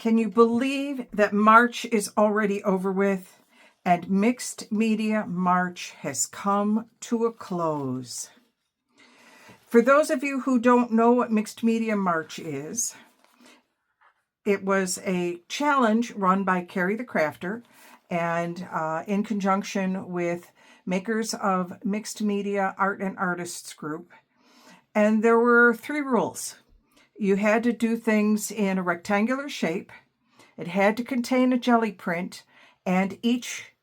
Can you believe that March is already over with and Mixed Media March has come to a close? For those of you who don't know what Mixed Media March is, it was a challenge run by Carrie the Crafter and in conjunction with makers of Mixed Media Art and Artists Group. And there were 3 rules. You had to do things in a rectangular shape. It had to contain a jelly print, and each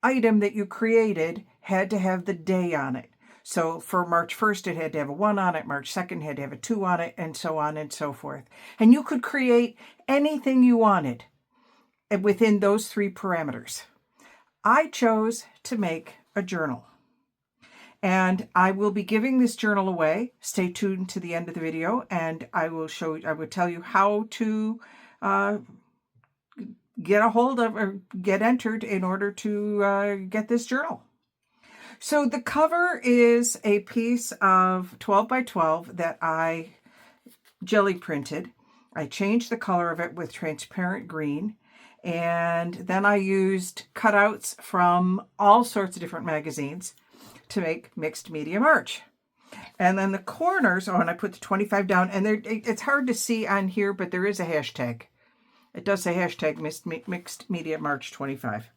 item that you created had to have the day on it. So for March 1st, it had to have a 1 on it. March 2nd had to have a 2 on it, and so on and so forth. And you could create anything you wanted within those 3 parameters. I chose to make a journal. And I will be giving this journal away. Stay tuned to the end of the video, and I will tell you how to get a hold of or get entered in order to get this journal. So the cover is a piece of 12 by 12 that I jelly printed. I changed the color of it with transparent green, and then I used cutouts from all sorts of different magazines to make Mixed Media March. And then the corners, and I put the 25 down, and it's hard to see on here, but there is a hashtag. It does say hashtag Mixed Media March 25.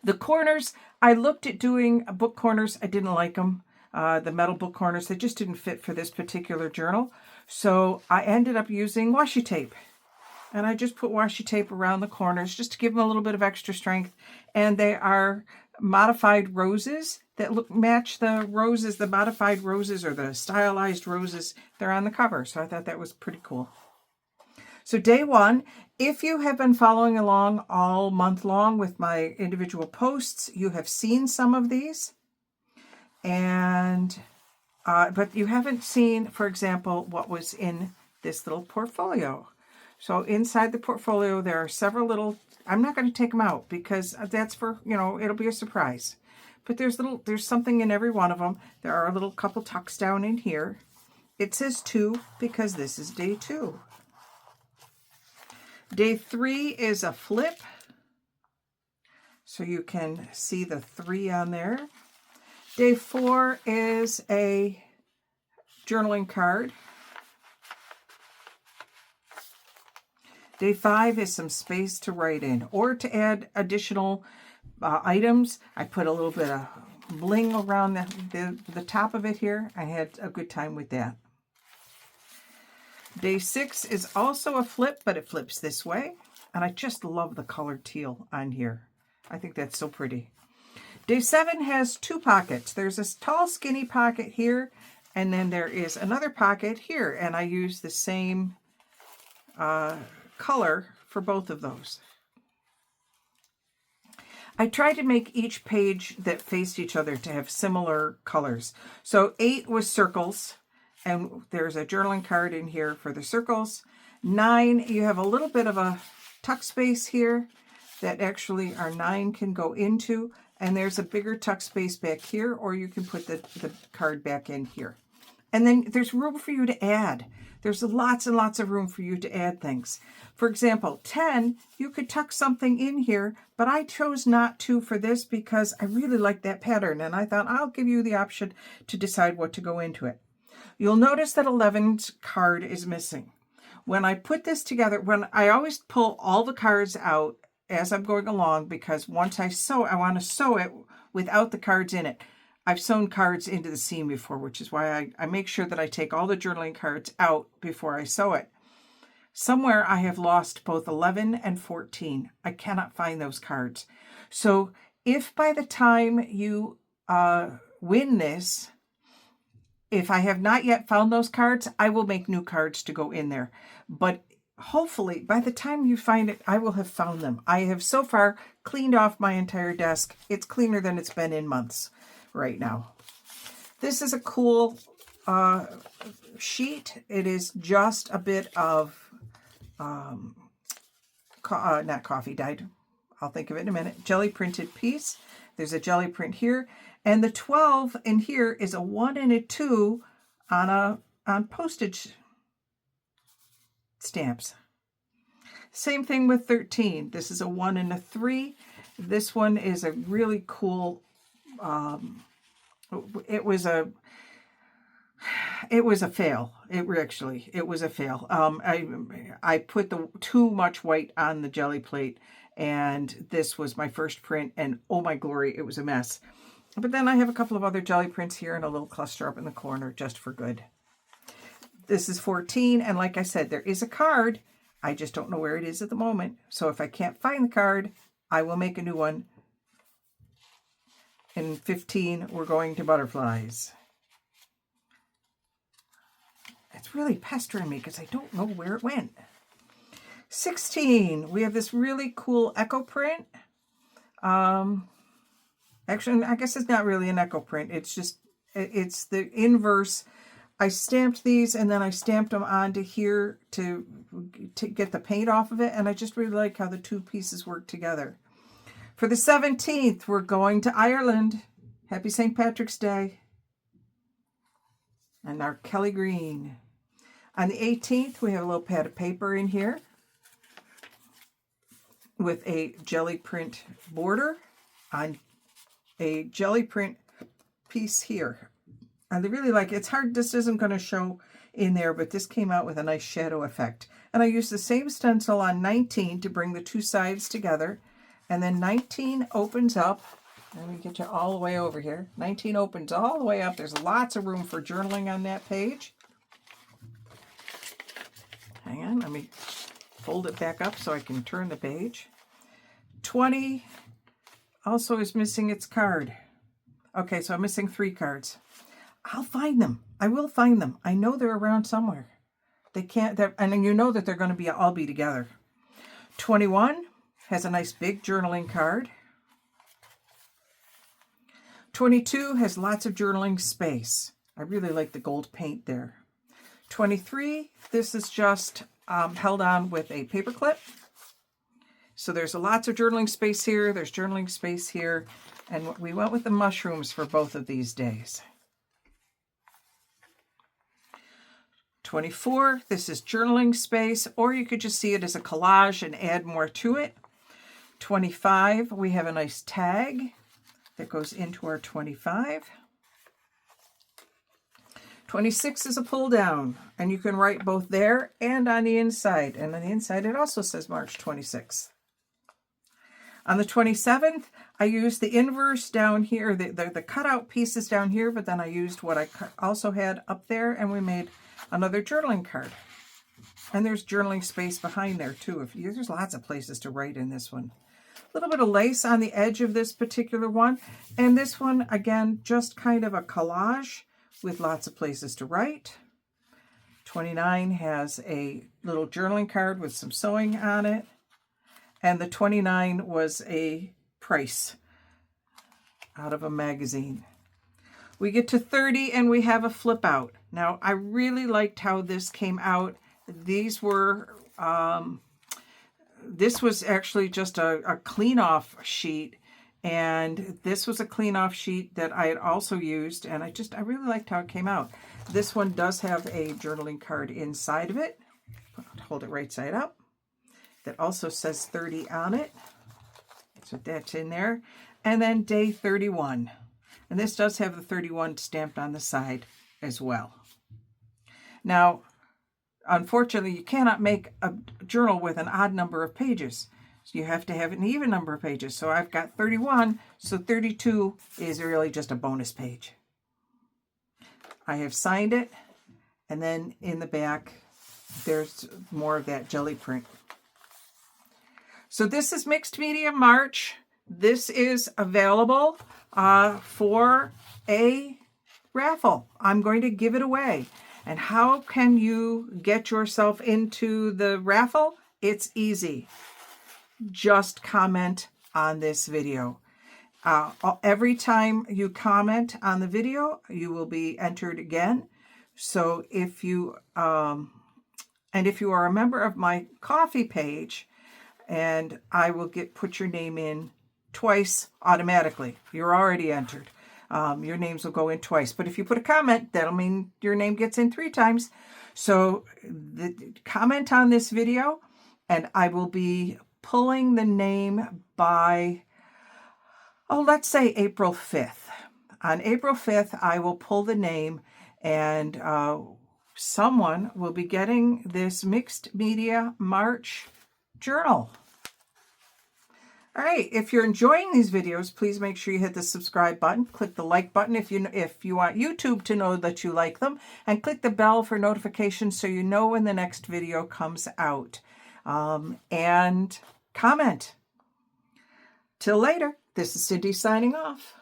The corners, I looked at doing book corners. I didn't like them. The metal book corners, they just didn't fit for this particular journal. So I ended up using washi tape. And I just put washi tape around the corners just to give them a little bit of extra strength. And they are modified roses that match the roses, the modified roses or the stylized roses. They're on the cover. So I thought that was pretty cool. So day 1, if you have been following along all month long with my individual posts, you have seen some of these. And but you haven't seen, for example, what was in this little portfolio. So inside the portfolio, there are several little, I'm not going to take them out because that's for, it'll be a surprise. But there's something in every one of them. There are a little couple tucks down in here. It says 2 because this is day 2. Day 3 is a flip. So you can see the 3 on there. Day 4 is a journaling card. Day 5 is some space to write in or to add additional items. I put a little bit of bling around the top of it here. I had a good time with that. Day 6 is also a flip, but it flips this way. And I just love the colored teal on here. I think that's so pretty. Day 7 has 2 pockets. There's a tall, skinny pocket here, and then there is another pocket here. And I use the same color for both of those. I tried to make each page that faced each other to have similar colors. So 8 was circles, and there's a journaling card in here for the circles. 9, you have a little bit of a tuck space here that actually our 9 can go into, and there's a bigger tuck space back here, or you can put the card back in here. And then there's room for you to add. There's lots and lots of room for you to add things. For example, 10, you could tuck something in here, but I chose not to for this because I really like that pattern, and I thought I'll give you the option to decide what to go into it. You'll notice that 11's card is missing. When I put this together, I always pull all the cards out as I'm going along because once I sew, I want to sew it without the cards in it. I've sewn cards into the seam before, which is why I make sure that I take all the journaling cards out before I sew it. Somewhere I have lost both 11 and 14. I cannot find those cards. So if by the time you win this, if I have not yet found those cards, I will make new cards to go in there. But hopefully by the time you find it, I will have found them. I have so far cleaned off my entire desk. It's cleaner than it's been in months right now. This is a cool sheet. It is just a bit of, not coffee dyed. I'll think of it in a minute. Jelly printed piece. There's a jelly print here. And the 12 in here is a 1 and a 2 on postage stamps. Same thing with 13. This is a 1 and a 3. This one is a really cool, it was a fail. It was a fail. I put too much white on the jelly plate, and this was my first print, and oh my glory, it was a mess. But then I have a couple of other jelly prints here and a little cluster up in the corner just for good. This is 14, and like I said, there is a card. I just don't know where it is at the moment. So if I can't find the card, I will make a new one. In 15, we're going to butterflies. It's really pestering me because I don't know where it went. 16, we have this really cool echo print. Actually, I guess it's not really an echo print. It's just, it's the inverse. I stamped these and then I stamped them onto here to get the paint off of it. And I just really like how the two pieces work together. For the 17th, we're going to Ireland. Happy St. Patrick's Day. And our Kelly Green. On the 18th, we have a little pad of paper in here with a jelly print border on a jelly print piece here. I really like it. It's hard, this isn't going to show in there, but this came out with a nice shadow effect. And I used the same stencil on 19 to bring the two sides together. And then 19 opens up. Let me get you all the way over here. 19 opens all the way up. There's lots of room for journaling on that page. Hang on, let me fold it back up so I can turn the page. 20 also is missing its card. Okay, so I'm missing 3 cards. I'll find them. I will find them. I know they're around somewhere. They can't, and you know that they're going to all be together. 21 has a nice big journaling card. 22 has lots of journaling space. I really like the gold paint there. 23, this is just held on with a paper clip. So there's lots of journaling space here. There's journaling space here. And we went with the mushrooms for both of these days. 24, this is journaling space, or you could just see it as a collage and add more to it. 25, we have a nice tag that goes into our 25. 26 is a pull down, and you can write both there and on the inside. And on the inside, it also says March 26th. On the 27th, I used the inverse down here, the cutout pieces down here, but then I used what I also had up there, and we made another journaling card. And there's journaling space behind there too. There's lots of places to write in this one. A little bit of lace on the edge of this particular one. And this one, again, just kind of a collage with lots of places to write. 29 has a little journaling card with some sewing on it. And the 29 was a price out of a magazine. We get to 30 and we have a flip out. Now, I really liked how this came out. These were, this was actually just a clean off sheet. And this was a clean off sheet that I had also used. And I really liked how it came out. This one does have a journaling card inside of it. Hold it right side up. That also says 30 on it. So that's in there. And then day 31. And this does have the 31 stamped on the side as well. Now, unfortunately, you cannot make a journal with an odd number of pages. So you have to have an even number of pages. So I've got 31, so 32 is really just a bonus page. I have signed it, and then in the back, there's more of that jelly print. So this is Mixed Media March. This is available for a raffle. I'm going to give it away. And how can you get yourself into the raffle? It's easy. Just comment on this video. Every time you comment on the video, you will be entered again. So if you are a member of my coffee page, and I will put your name in twice automatically. You're already entered. Your names will go in twice. But if you put a comment, that'll mean your name gets in 3 times. So comment on this video, and I will be pulling the name by, let's say April 5th. On April 5th, I will pull the name, and someone will be getting this Mixed Media March journal. All right, if you're enjoying these videos, please make sure you hit the subscribe button. Click the like button if you want YouTube to know that you like them, and click the bell for notifications so you know when the next video comes out. And comment. Till later, this is Cindy signing off.